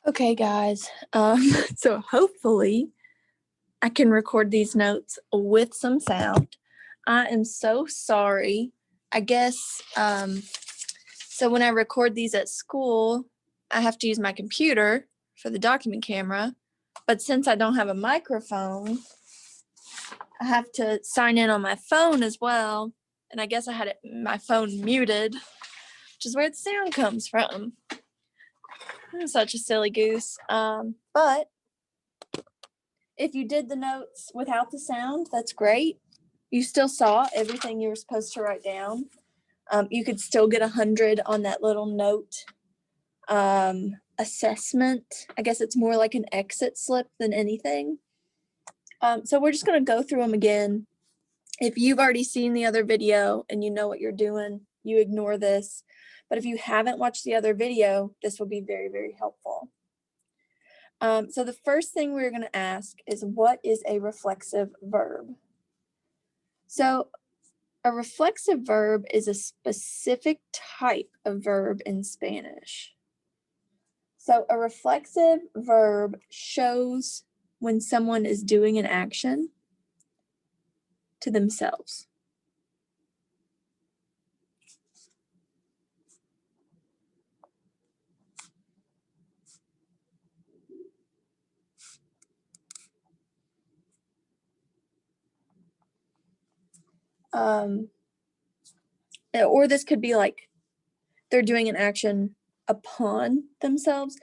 Okay, guys. So hopefully I can record these notes with some sound. I am so sorry. I guess so when I record these at school, I have to use my computer for the document camera. But since I don't have a microphone, I have to sign in on my phone as well. And I guess I had my phone muted, which is where the sound comes from. I'm such a silly goose. But if you did the notes without the sound, that's great. You still saw everything you were supposed to write down. You could still get 100 on that little note assessment. I guess it's more like an exit slip than anything. So we're just going to go through them again. If you've already seen the other video and you know what you're doing, you ignore this. But if you haven't watched the other video, this will be very, very helpful. So the first thing we're going to ask is, what is a reflexive verb? So a reflexive verb is a specific type of verb in Spanish. So a reflexive verb shows when someone is doing an action to themselves. Or this could be like they're doing an action upon themselves.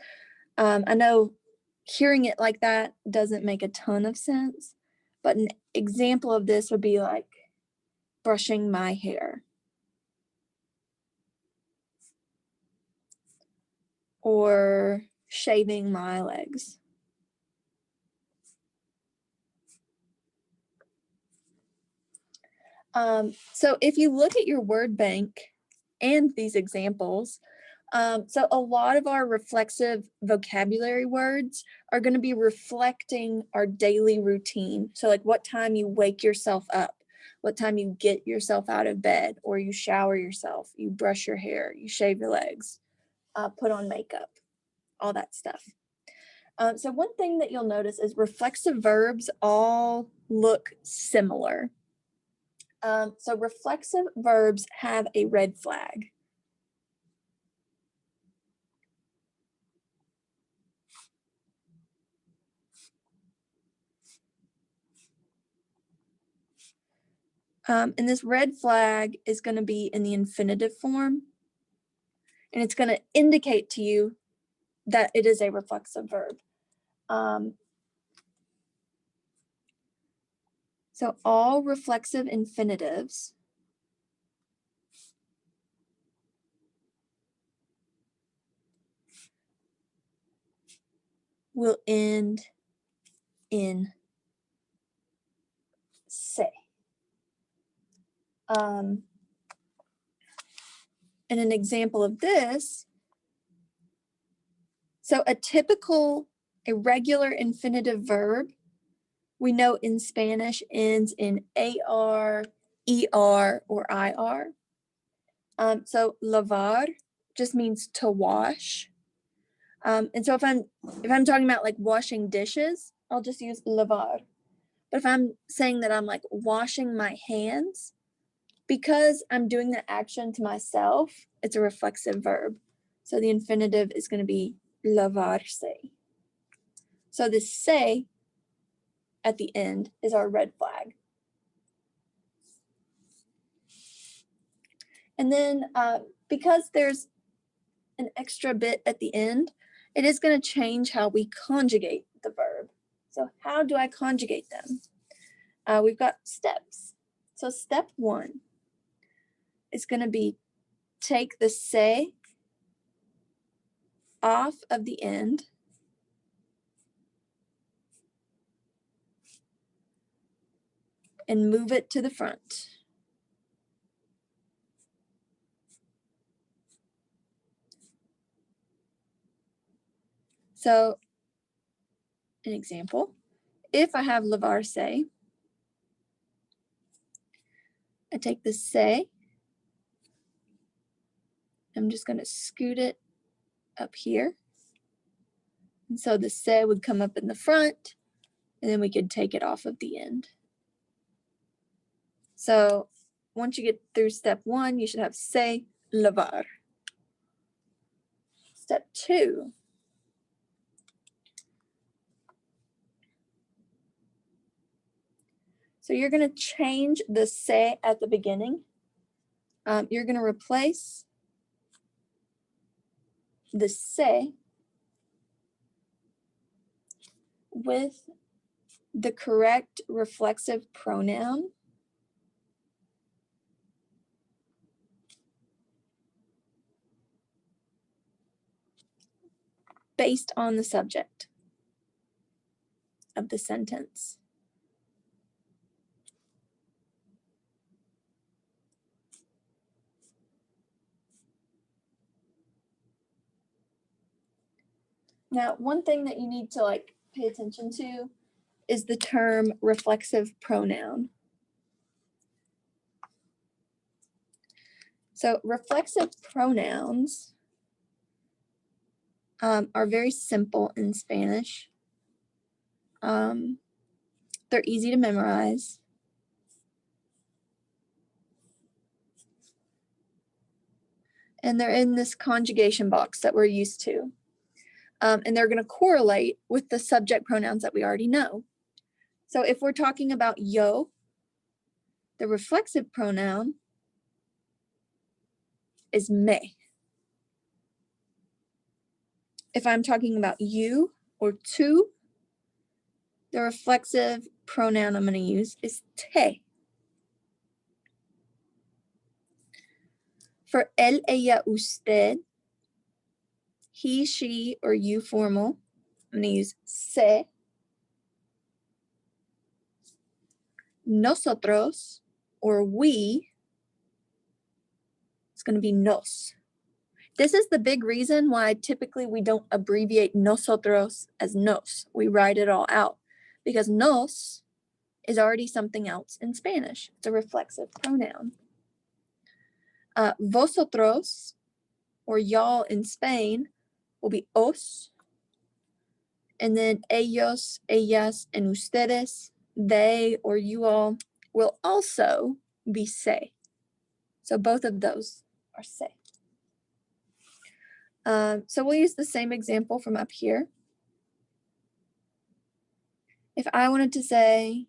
I know hearing it like that doesn't make a ton of sense, but an example of this would be like brushing my hair, or shaving my legs. So if you look at your word bank and these examples, so a lot of our reflexive vocabulary words are going to be reflecting our daily routine. So like what time you wake yourself up, what time you get yourself out of bed, or you shower yourself, you brush your hair, you shave your legs, put on makeup, all that stuff. So one thing that you'll notice is reflexive verbs all look similar. So reflexive verbs have a red flag. And this red flag is going to be in the infinitive form. And it's going to indicate to you that it is a reflexive verb. So all reflexive infinitives will end in se. And an example of this, so a regular infinitive verb, we know in Spanish ends in AR, ER, or IR. So lavar just means to wash. And so if I'm talking about like washing dishes, I'll just use lavar. But if I'm saying that I'm like washing my hands, because I'm doing the action to myself, it's a reflexive verb. So the infinitive is going to be lavarse. So this se at the end is our red flag. And then because there's an extra bit at the end, it is going to change how we conjugate the verb. So how do I conjugate them? We've got steps. So step 1 is going to be take the se off of the end and move it to the front. So an example, if I have lavarse, I take the se, I'm just going to scoot it up here, And so the se would come up in the front, and then we could take it off of the end. So once you get through step 1, you should have se lavar. Step 2. So you're going to change the se at the beginning. You're going to replace the se with the correct reflexive pronoun based on the subject of the sentence. Now, one thing that you need to pay attention to is the term reflexive pronoun. So reflexive pronouns are very simple in Spanish. They're easy to memorize. And they're in this conjugation box that we're used to. And they're going to correlate with the subject pronouns that we already know. So if we're talking about yo, the reflexive pronoun is me. If I'm talking about you or tú, the reflexive pronoun I'm going to use is te. For él, ella, usted, he, she, or you formal, I'm going to use se. Nosotros, or we, it's going to be nos. This is the big reason why typically we don't abbreviate nosotros as nos. We write it all out because nos is already something else in Spanish. It's a reflexive pronoun. Vosotros, or y'all in Spain, will be os. And then ellos, ellas, and ustedes, they or you all, will also be se. So both of those are se. So we'll use the same example from up here. If I wanted to say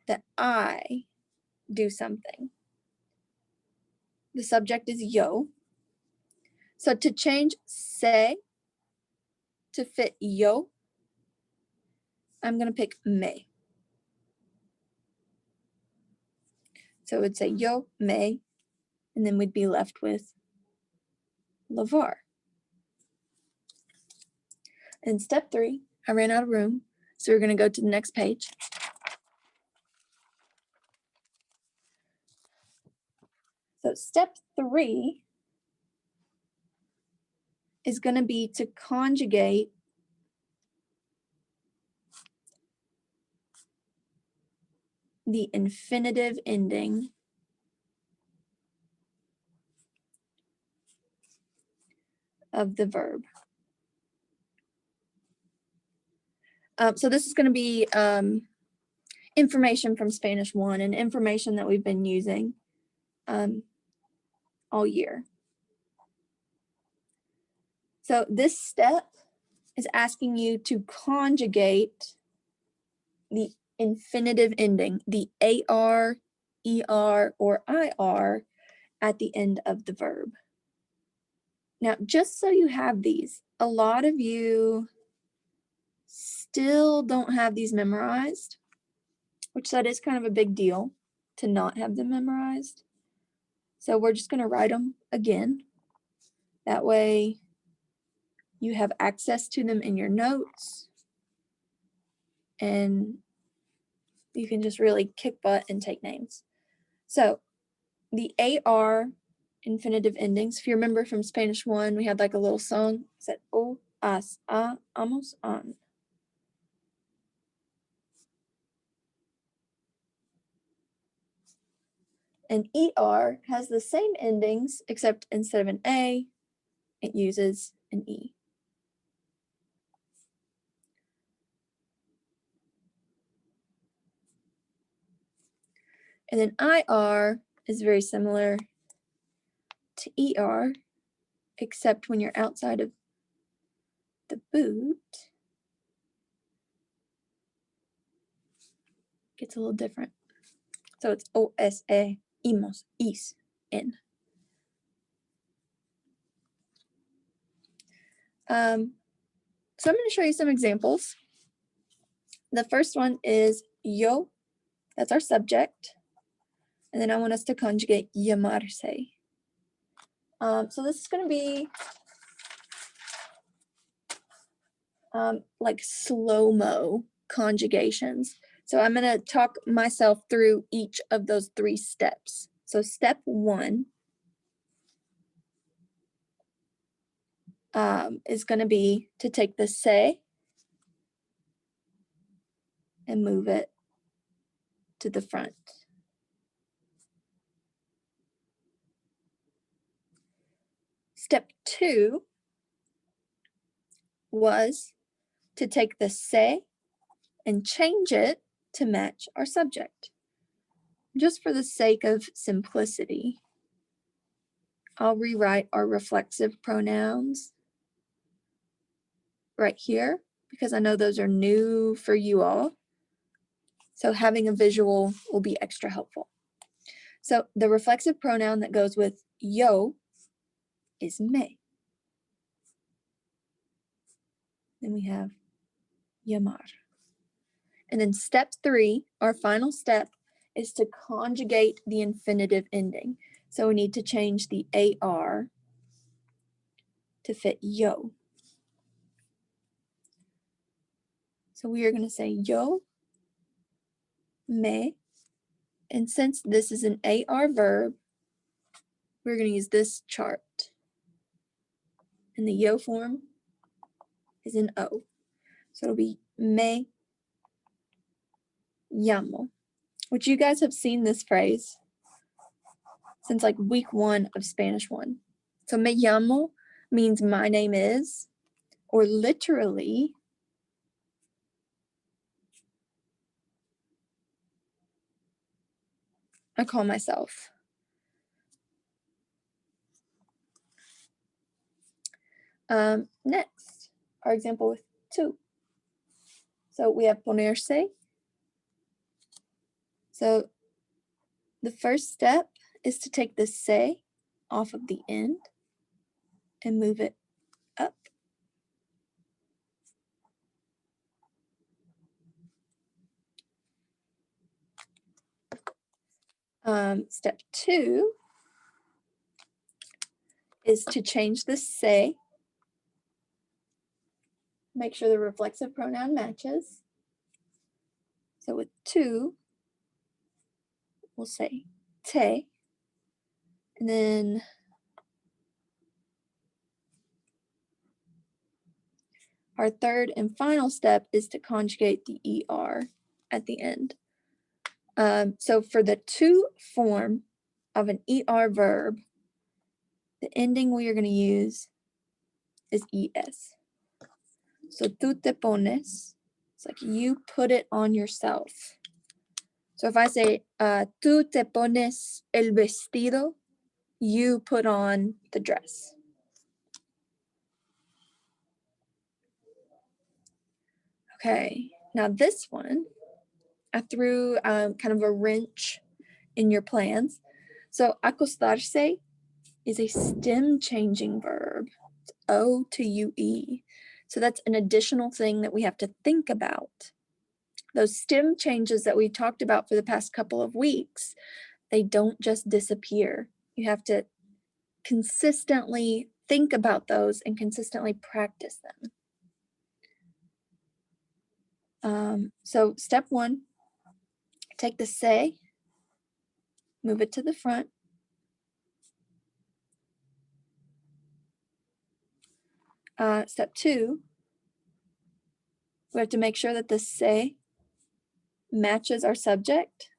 that I do something, the subject is yo. So to change se to fit yo, I'm going to pick me. So it would say yo, me, and then we'd be left with lavar. In step 3, I ran out of room, so we're going to go to the next page. So step 3 is going to be to conjugate the infinitive ending of the verb. So this is going to be information from Spanish 1 and information that we've been using all year. So this step is asking you to conjugate the infinitive ending, the AR, ER, or IR at the end of the verb. Now, just so you have these, a lot of you still don't have these memorized, which that is kind of a big deal to not have them memorized. So we're just going to write them again. That way you have access to them in your notes and you can just really kick butt and take names. So the AR infinitive endings, if you remember from Spanish 1, we had like a little song. It said, o, as, a, amos, an. And ER has the same endings, except instead of an A, it uses an E. And then IR is very similar to ER, except when you're outside of the boot, gets a little different. So it's OSA, imos, is, in. So I'm going to show you some examples. The first one is yo, that's our subject. And then I want us to conjugate llamarse. So this is going to be like slow-mo conjugations. So I'm going to talk myself through each of those 3 steps. So step 1 is going to be to take the se and move it to the front. Step 2 was to take the se and change it to match our subject. Just for the sake of simplicity, I'll rewrite our reflexive pronouns right here because I know those are new for you all. So having a visual will be extra helpful. So the reflexive pronoun that goes with yo is me. Then we have llamar. And then step 3, our final step, is to conjugate the infinitive ending. So we need to change the AR to fit yo. So we are going to say yo, me, and since this is an AR verb, we're going to use this chart. And the yo form is an O. So it'll be me llamo, which you guys have seen this phrase since like week 1 of Spanish 1. So me llamo means my name is, or literally, I call myself. Next, our example with tú. So we have ponerse. So the first step is to take the se off of the end and move it up. Step 2 is to change the se. Make sure the reflexive pronoun matches. So with tú, we'll say te. And then our third and final step is to conjugate the ER at the end. So for the tú form of an ER verb, the ending we are going to use is ES. So tú te pones, it's like you put it on yourself. So if I say, tú te pones el vestido, you put on the dress. Okay, now this one, I threw kind of a wrench in your plans. So acostarse is a stem changing verb. It's O to UE. So that's an additional thing that we have to think about. Those stem changes that we talked about for the past couple of weeks, they don't just disappear. You have to consistently think about those and consistently practice them. So step 1, take the se, move it to the front. Step 2, we have to make sure that the se matches our subject,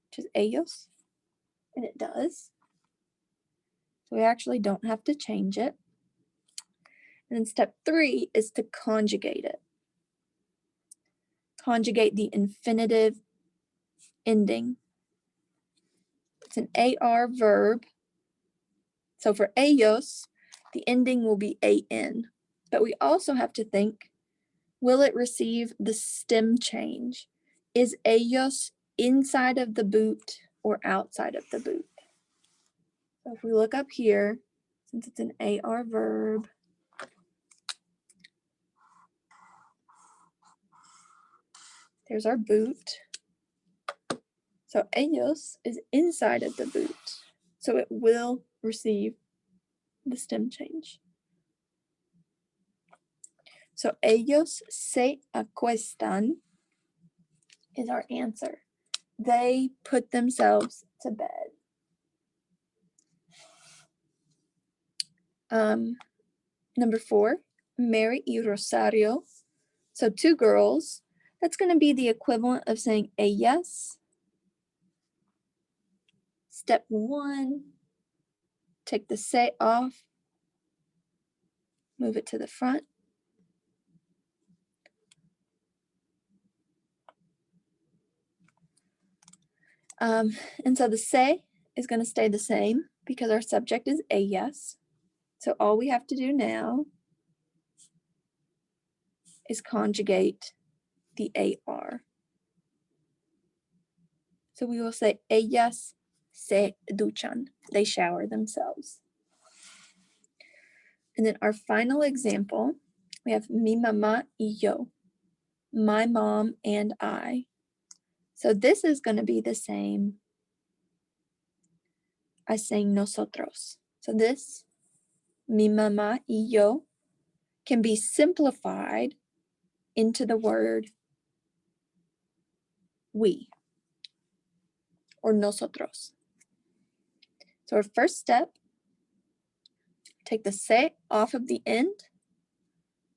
which is ellos, and it does. So we actually don't have to change it. And then step 3 is to conjugate it. Conjugate the infinitive ending It's an AR verb. So for ellos, the ending will be AN. But we also have to think, will it receive the stem change? Is ellos inside of the boot or outside of the boot? So if we look up here, since it's an AR verb, there's our boot. So ellos is inside of the boot. So it will receive the stem change. So ellos se acuestan is our answer. They put themselves to bed. Number 4, Mary y Rosario. So 2 girls. That's going to be the equivalent of saying ellas. Step 1, take the se off, move it to the front. And so the se is going to stay the same because our subject is ellas. So all we have to do now is conjugate the AR. So we will say ellas se duchan. They shower themselves. And then our final example, we have mi mamá y yo. My mom and I. So this is going to be the same as saying nosotros. So this, mi mamá y yo, can be simplified into the word we or nosotros. So our first step, take the se off of the end,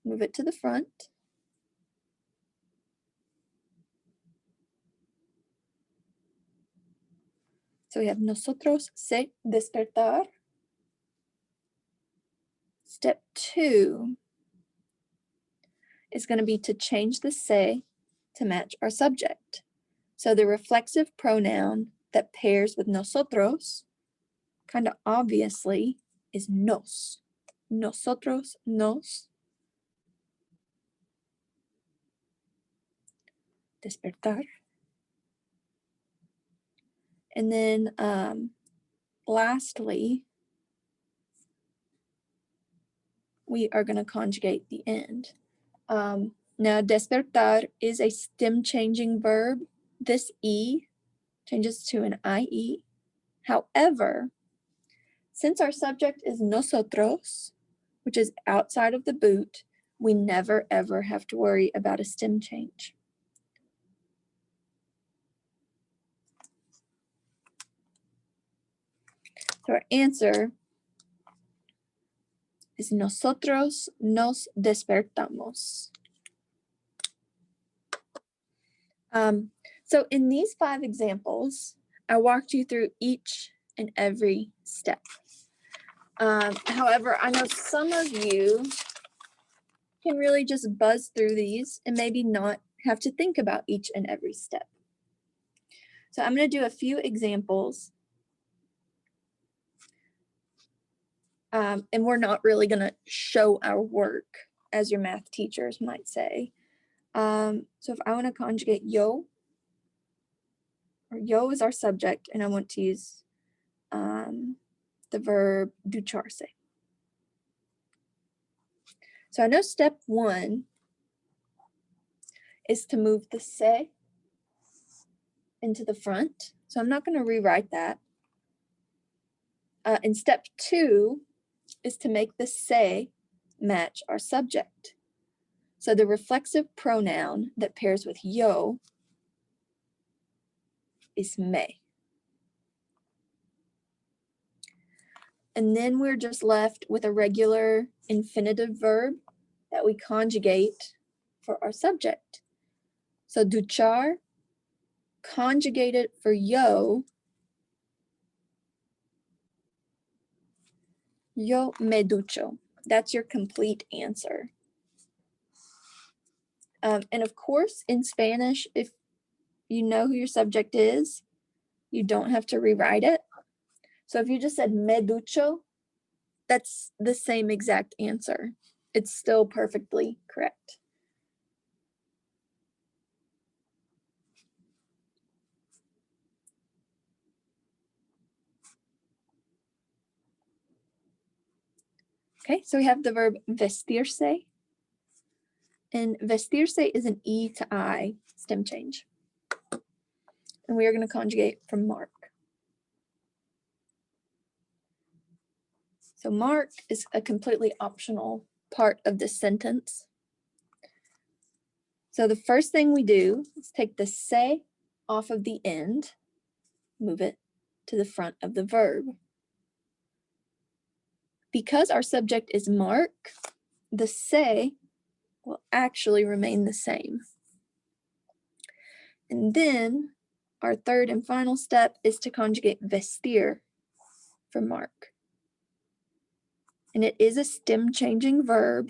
move it to the front. So we have nosotros se despertar. Step 2 is going to be to change the se to match our subject. So the reflexive pronoun that pairs with nosotros, kind of obviously, is nos. Nosotros, nos. Despertar. And then lastly, we are going to conjugate the end. Now, despertar is a stem changing verb. This E changes to an IE. However, since our subject is nosotros, which is outside of the boot, we never ever have to worry about a stem change. So our answer is nosotros nos despertamos. So in these 5 examples, I walked you through each and every step. However, I know some of you can really just buzz through these and maybe not have to think about each and every step. So I'm going to do a few examples. And we're not really going to show our work, as your math teachers might say. So if I want to conjugate yo, or yo is our subject, and I want to use the verb ducharse. So I know step 1 is to move the se into the front. So I'm not going to rewrite that. And step 2 is to make the se match our subject. So the reflexive pronoun that pairs with yo is me. And then we're just left with a regular infinitive verb that we conjugate for our subject. So duchar, conjugated for yo, yo me ducho. That's your complete answer. And of course, in Spanish, if you know who your subject is, you don't have to rewrite it. So if you just said me ducho, that's the same exact answer. It's still perfectly correct. Okay, so we have the verb vestirse. And vestirse is an E to I stem change. And we are going to conjugate from mark. So mark is a completely optional part of this sentence. So the first thing we do is take the se off of the end, move it to the front of the verb. Because our subject is mark, the se will actually remain the same. And then our third and final step is to conjugate vestir for mark. And it is a stem changing verb,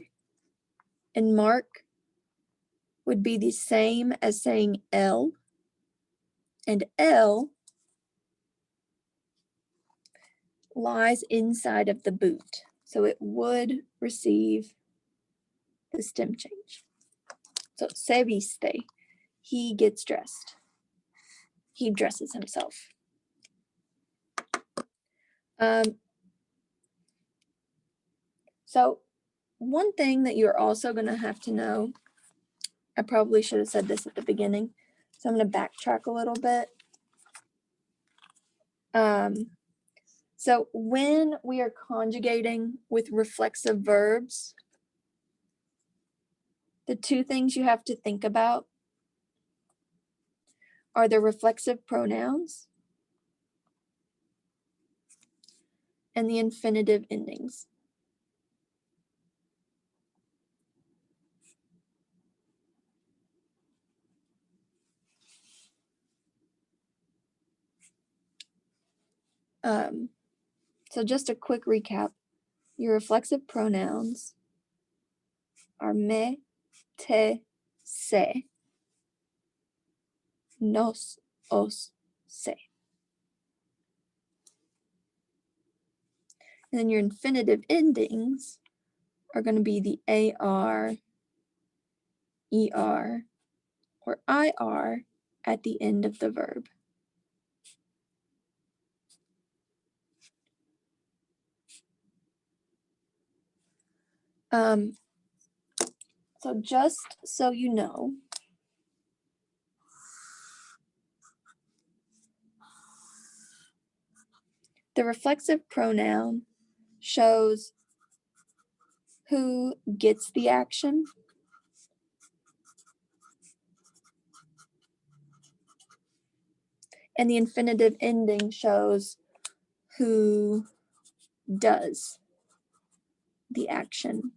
and mark would be the same as saying L, and L lies inside of the boot. So it would receive the stem change. So se viste, he gets dressed. He dresses himself. So one thing that you're also going to have to know, I probably should have said this at the beginning, so I'm going to backtrack a little bit. So when we are conjugating with reflexive verbs, the two things you have to think about are the reflexive pronouns and the infinitive endings. So just a quick recap. Your reflexive pronouns are me, te, se, nos, os, se. And then your infinitive endings are going to be the AR, ER, or IR at the end of the verb. So just so you know, the reflexive pronoun shows who gets the action, and the infinitive ending shows who does the action.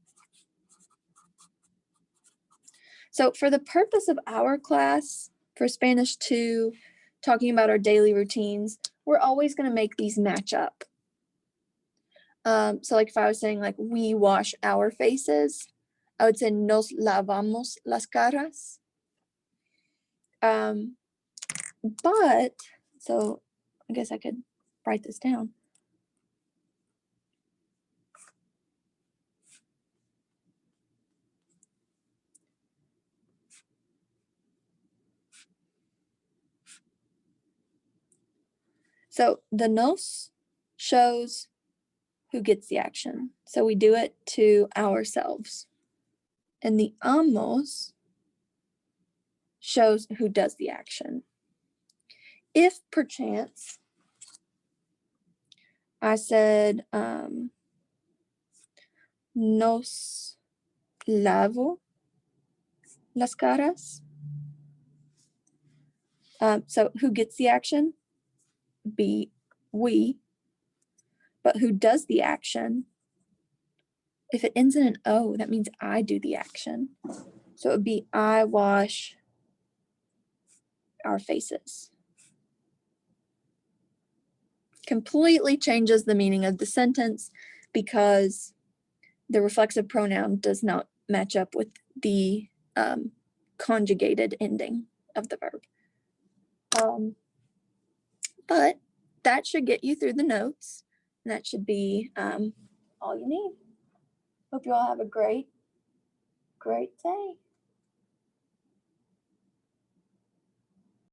So for the purpose of our class, for Spanish 2, talking about our daily routines, we're always going to make these match up. So like if I was saying like we wash our faces, I would say nos lavamos las caras. But, so I guess I could write this down. So the nos shows who gets the action. So we do it to ourselves. And the amos shows who does the action. If perchance I said nos lavo las caras, so who gets the action? Be we. But who does the action? If it ends in an O, that means I do the action. So it would be I wash our faces. Completely changes the meaning of the sentence because the reflexive pronoun does not match up with the conjugated ending of the verb. But that should get you through the notes. And that should be all you need. Hope you all have a great day.